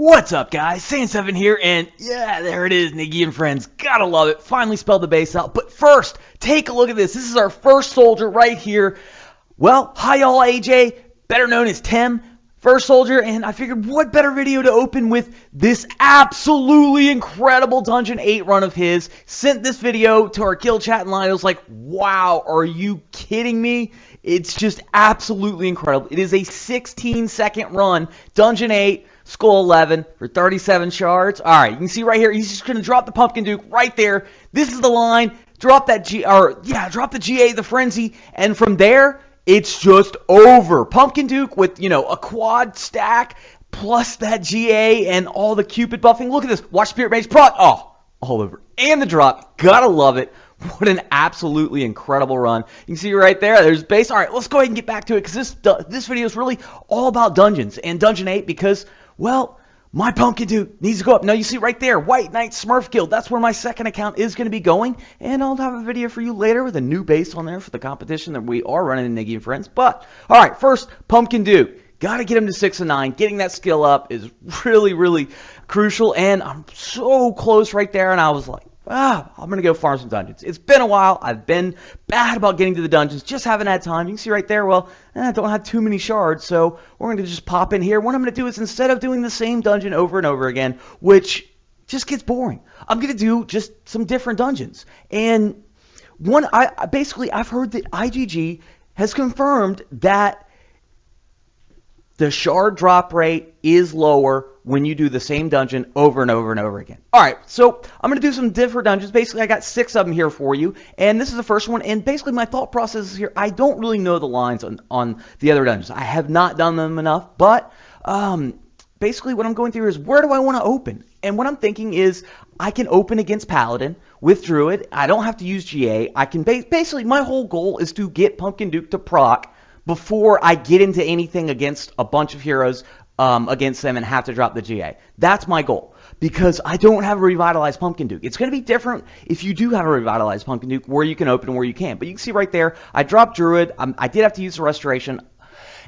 What's up, guys? Sand7 here, and yeah, there it is, Niggy and Friends. Gotta love it. Finally spelled the base out. But first, take a look at this. This is our first soldier right here. Well, hi y'all, AJ, better known as Tim. First soldier, and I figured what better video to open with this absolutely incredible Dungeon 8 run of his. Sent this video to our kill chat and line. I was like, wow, are you kidding me? It's just absolutely incredible. It is a 16-second run, Dungeon 8, Skull 11 for 37 shards. All right, you can see right here, he's just going to drop the Pumpkin Duke right there. This is the line. Drop that drop the GA, the Frenzy, and from there, it's just over. Pumpkin Duke with, a quad stack plus that GA and all the Cupid buffing. Look at this. Watch Spirit Mage proc. Oh, all over. And the drop. Gotta love it. What an absolutely incredible run. You can see right there, there's base. All right, let's go ahead and get back to it because this video is really all about dungeons and Dungeon 8 because, well, my Pumpkin Duke needs to go up. Now, you see right there, White Knight Smurf Guild. That's where my second account is going to be going. And I'll have a video for you later with a new base on there for the competition that we are running in Niggy and Friends. But, all right, first, Pumpkin Duke. Got to get him to 6 and 9. Getting that skill up is really, really crucial. And I'm so close right there. And I was like, I'm going to go farm some dungeons. It's been a while. I've been bad about getting to the dungeons. Just haven't had time. You can see right there, well, I don't have too many shards, so we're going to just pop in here. What I'm going to do is instead of doing the same dungeon over and over again, which just gets boring, I'm going to do just some different dungeons. And I've heard that IGG has confirmed that the shard drop rate is lower when you do the same dungeon over and over and over again. All right, so I'm going to do some different dungeons. Basically, I got 6 of them here for you, and this is the first one. And basically, my thought process is here. I don't really know the lines on the other dungeons. I have not done them enough, but basically what I'm going through is where do I want to open? And what I'm thinking is I can open against Paladin with Druid. I don't have to use GA. I can basically, my whole goal is to get Pumpkin Duke to proc before I get into anything against a bunch of heroes against them and have to drop the GA. That's my goal, because I don't have a revitalized Pumpkin Duke. It's going to be different if you do have a revitalized Pumpkin Duke, where you can open and where you can't. But you can see right there, I dropped Druid. I did have to use the Restoration.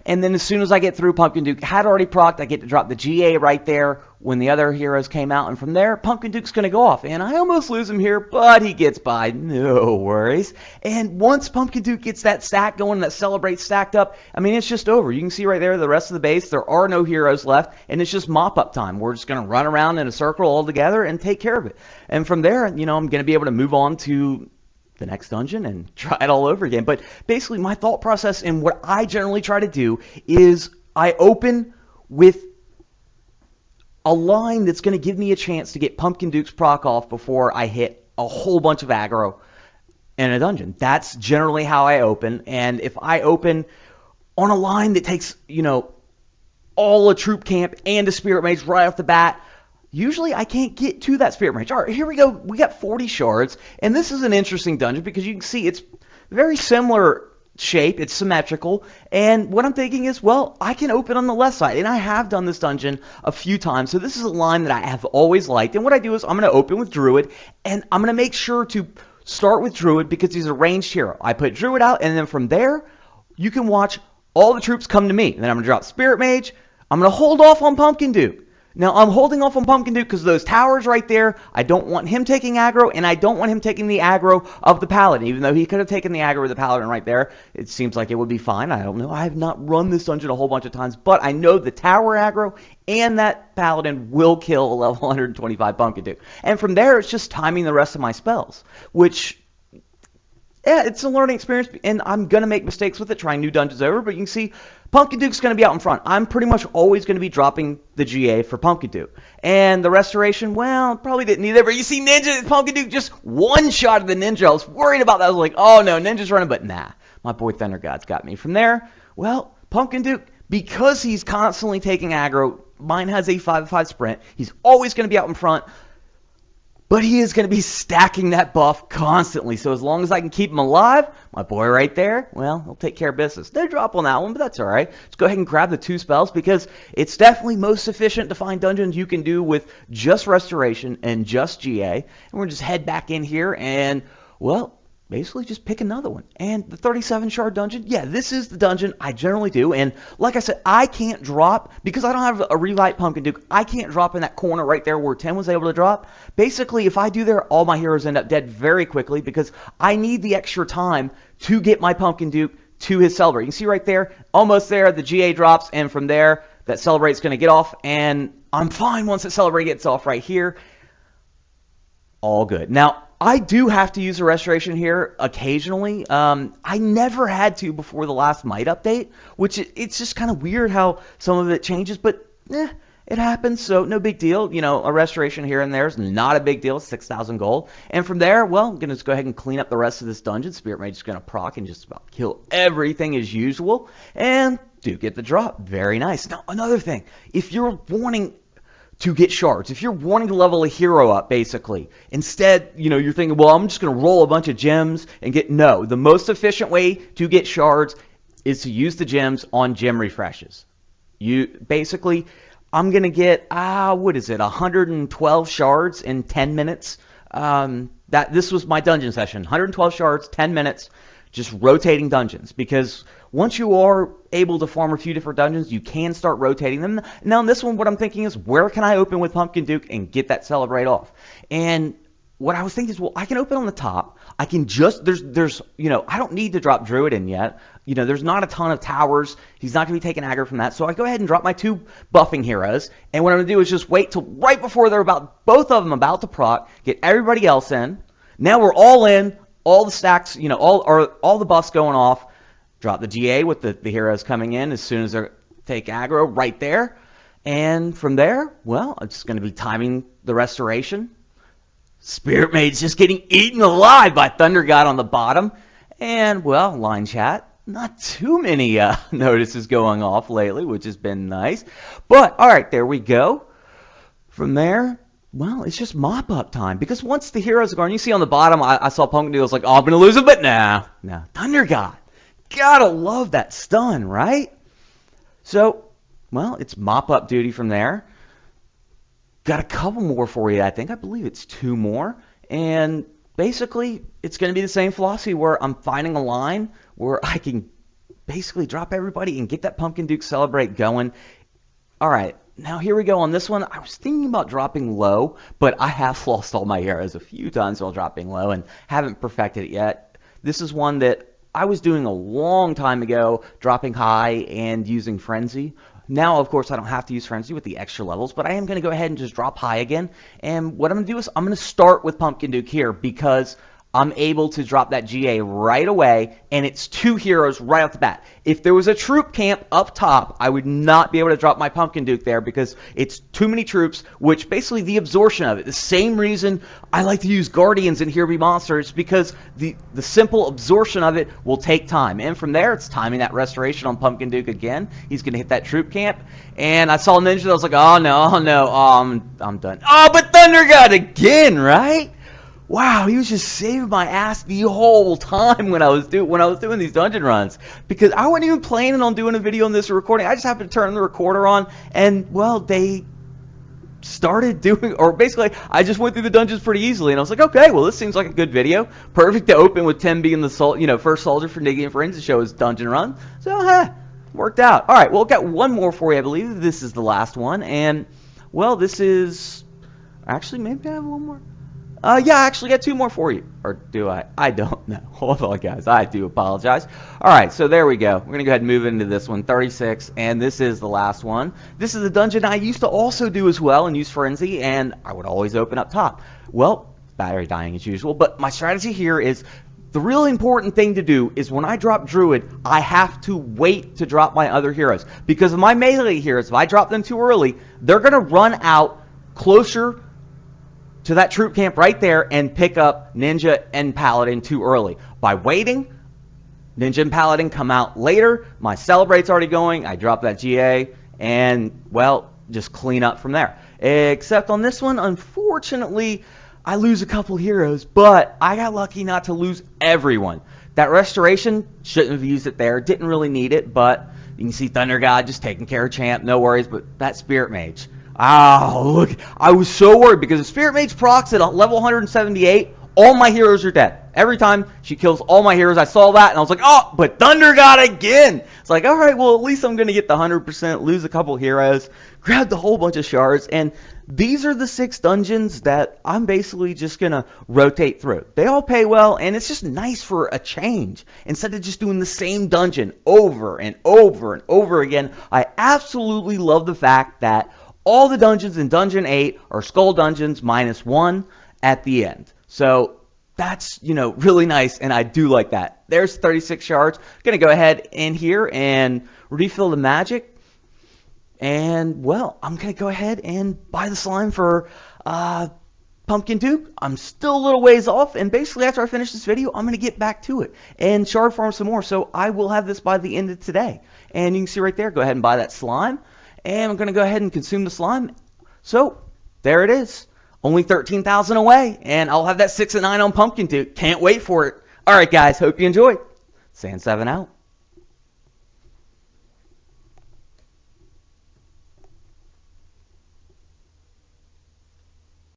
And then as soon as I get through, Pumpkin Duke had already procced. I get to drop the GA right there when the other heroes came out. And from there, Pumpkin Duke's going to go off. And I almost lose him here, but he gets by. No worries. And once Pumpkin Duke gets that stack going, that Celebrate stacked up, I mean, it's just over. You can see right there the rest of the base. There are no heroes left, and it's just mop-up time. We're just going to run around in a circle all together and take care of it. And from there, I'm going to be able to move on to the next dungeon and try it all over again. But basically, my thought process and what I generally try to do is I open with a line that's going to give me a chance to get Pumpkin Duke's proc off before I hit a whole bunch of aggro in a dungeon. That's generally how I open. And if I open on a line that takes, all a troop camp and a Spirit Mage right off the bat, usually I can't get to that Spirit Mage. All right, here we go. We got 40 shards, and this is an interesting dungeon because you can see it's very similar shape. It's symmetrical, and what I'm thinking is, well, I can open on the left side, and I have done this dungeon a few times, so this is a line that I have always liked. And what I do is I'm going to open with Druid, and I'm going to make sure to start with Druid because he's a ranged hero. I put Druid out, and then from there, you can watch all the troops come to me. And then I'm going to drop Spirit Mage. I'm going to hold off on Pumpkin Duke. Now, I'm holding off on Pumpkin Duke because those towers right there, I don't want him taking aggro, and I don't want him taking the aggro of the Paladin. Even though he could have taken the aggro of the Paladin right there, it seems like it would be fine. I don't know. I have not run this dungeon a whole bunch of times, but I know the tower aggro and that Paladin will kill a level 125 Pumpkin Duke. And from there, it's just timing the rest of my spells, which, yeah, it's a learning experience, and I'm going to make mistakes with it, trying new dungeons over, but you can see Pumpkin Duke's going to be out in front. I'm pretty much always going to be dropping the GA for Pumpkin Duke. And the Restoration, well, probably didn't need it, but you see Pumpkin Duke just one-shot of the Ninja. I was worried about that. I was like, oh no, Ninja's running, but nah, my boy Thunder God's got me. From there, well, Pumpkin Duke, because he's constantly taking aggro, mine has a 5-5 sprint. He's always going to be out in front. But he is going to be stacking that buff constantly. So as long as I can keep him alive, my boy right there, well, he'll take care of business. No drop on that one, but that's all right. Let's go ahead and grab the 2 spells because it's definitely most efficient to find dungeons you can do with just Restoration and just GA. And we're just head back in here and, well, basically just pick another one. And the 37 shard dungeon, yeah, this is the dungeon I generally do. And like I said, I can't drop, because I don't have a Relight Pumpkin Duke, I can't drop in that corner right there where Tim was able to drop. Basically, if I do there, all my heroes end up dead very quickly, because I need the extra time to get my Pumpkin Duke to his Celebrate. You can see right there, almost there, the GA drops, and from there, that Celebrate's going to get off, and I'm fine once that Celebrate gets off right here. All good. Now, I do have to use a Restoration here occasionally. I never had to before the last Might update, which it's just kind of weird how some of it changes, but it happens, so no big deal. You know, a Restoration here and there is not a big deal. 6,000 gold. And from there, well, I'm going to just go ahead and clean up the rest of this dungeon. Spirit Mage is going to proc and just about kill everything as usual. And do get the drop. Very nice. Now, another thing. If you're wanting to get shards, if you're wanting to level a hero up, basically, instead, you know, you're thinking, well, I'm just going to roll a bunch of gems and get... No, the most efficient way to get shards is to use the gems on gem refreshes. You basically... I'm going to get, what is it, 112 shards in 10 minutes. This was my dungeon session. 112 shards, 10 minutes, just rotating dungeons. Because once you are able to farm a few different dungeons, you can start rotating them. Now, in this one, what I'm thinking is, where can I open with Pumpkin Duke and get that Celebrate off? And what I was thinking is, well, I can open on the top. I can just, you know, I don't need to drop Druid in yet. You know, there's not a ton of towers. He's not going to be taking aggro from that. So I go ahead and drop my 2 buffing heroes. And what I'm going to do is just wait till right before they're both of them about to proc, get everybody else in. Now we're all in, all the stacks, you know, all the buffs going off. Drop the GA with the heroes coming in as soon as they take aggro right there. And from there, well, I'm just going to be timing the Restoration. Spirit Mage just getting eaten alive by Thunder God on the bottom. And, well, line chat. Not too many notices going off lately, which has been nice. But, all right, there we go. From there, well, it's just mop-up time. Because once the heroes are gone, you see on the bottom, I saw Pumpkin Duke. I was like, oh, I'm going to lose him, but nah. Thunder God. Gotta love that stun, right? So, well, it's mop-up duty from there. Got a couple more for you, I think. I believe it's 2 more. And basically, it's going to be the same philosophy where I'm finding a line where I can basically drop everybody and get that Pumpkin Duke Celebrate going. All right, now here we go on this one. I was thinking about dropping low, but I have lost all my heroes a few times while dropping low and haven't perfected it yet. This is one that I was doing a long time ago, dropping high and using Frenzy. Now, of course, I don't have to use Frenzy with the extra levels, but I am going to go ahead and just drop high again. And what I'm going to do is I'm going to start with Pumpkin Duke here because I'm able to drop that GA right away, and it's 2 heroes right off the bat. If there was a troop camp up top, I would not be able to drop my Pumpkin Duke there because it's too many troops, which basically the absorption of it. The same reason I like to use Guardians in Here Be Monsters, because the simple absorption of it will take time. And from there, it's timing that Restoration on Pumpkin Duke again. He's going to hit that troop camp. And I saw Ninja, I was like, oh no, I'm done. Oh, but Thunder God again, right? Wow, he was just saving my ass the whole time when I was doing these dungeon runs, because I wasn't even planning on doing a video on this recording. I just happened to turn the recorder on, and well, they started doing, or basically, I just went through the dungeons pretty easily, and I was like, okay, well, this seems like a good video, perfect to open with Tim being the first soldier for Niggy and Friends to show his dungeon run. So, worked out. All right, well, I've got one more for you, I believe. This is the last one, and well, this is actually maybe I have one more. Yeah, I actually got 2 more for you. Or do I? I don't know. Hold on, guys. I do apologize. All right, so there we go. We're going to go ahead and move into this one, 36, and this is the last one. This is a dungeon I used to also do as well and use Frenzy, and I would always open up top. Well, battery dying as usual, but my strategy here is the really important thing to do is when I drop Druid, I have to wait to drop my other heroes. Because of my melee heroes, if I drop them too early, they're going to run out closer to that troop camp right there and pick up Ninja and Paladin too early. By waiting, Ninja and Paladin come out later, my Celebrate's already going, I drop that GA, and, well, just clean up from there. Except on this one, unfortunately, I lose a couple heroes, but I got lucky not to lose everyone. That Restoration, shouldn't have used it there, didn't really need it, but you can see Thunder God just taking care of Champ, no worries, but that Spirit Mage. Oh, look, I was so worried because if Spirit Mage procs at level 178, all my heroes are dead. every time she kills all my heroes, I saw that, and I was like, oh, but Thunder God again! It's like, all right, well, at least I'm going to get the 100%, lose a couple heroes, grab the whole bunch of shards, and these are the 6 dungeons that I'm basically just going to rotate through. They all pay well, and it's just nice for a change. Instead of just doing the same dungeon over and over and over again, I absolutely love the fact that all the dungeons in Dungeon 8 are Skull Dungeons -1 at the end. So that's, really nice, and I do like that. There's 36 shards. Going to go ahead in here and refill the magic. And, well, I'm going to go ahead and buy the slime for Pumpkin Duke. I'm still a little ways off, and basically after I finish this video, I'm going to get back to it and shard farm some more. So I will have this by the end of today. And you can see right there, go ahead and buy that slime. And I'm going to go ahead and consume the slime. So, there it is. Only 13,000 away, and I'll have that 6 and 9 on Pumpkin Duke. Can't wait for it. Alright guys, hope you enjoyed. Sand7 out.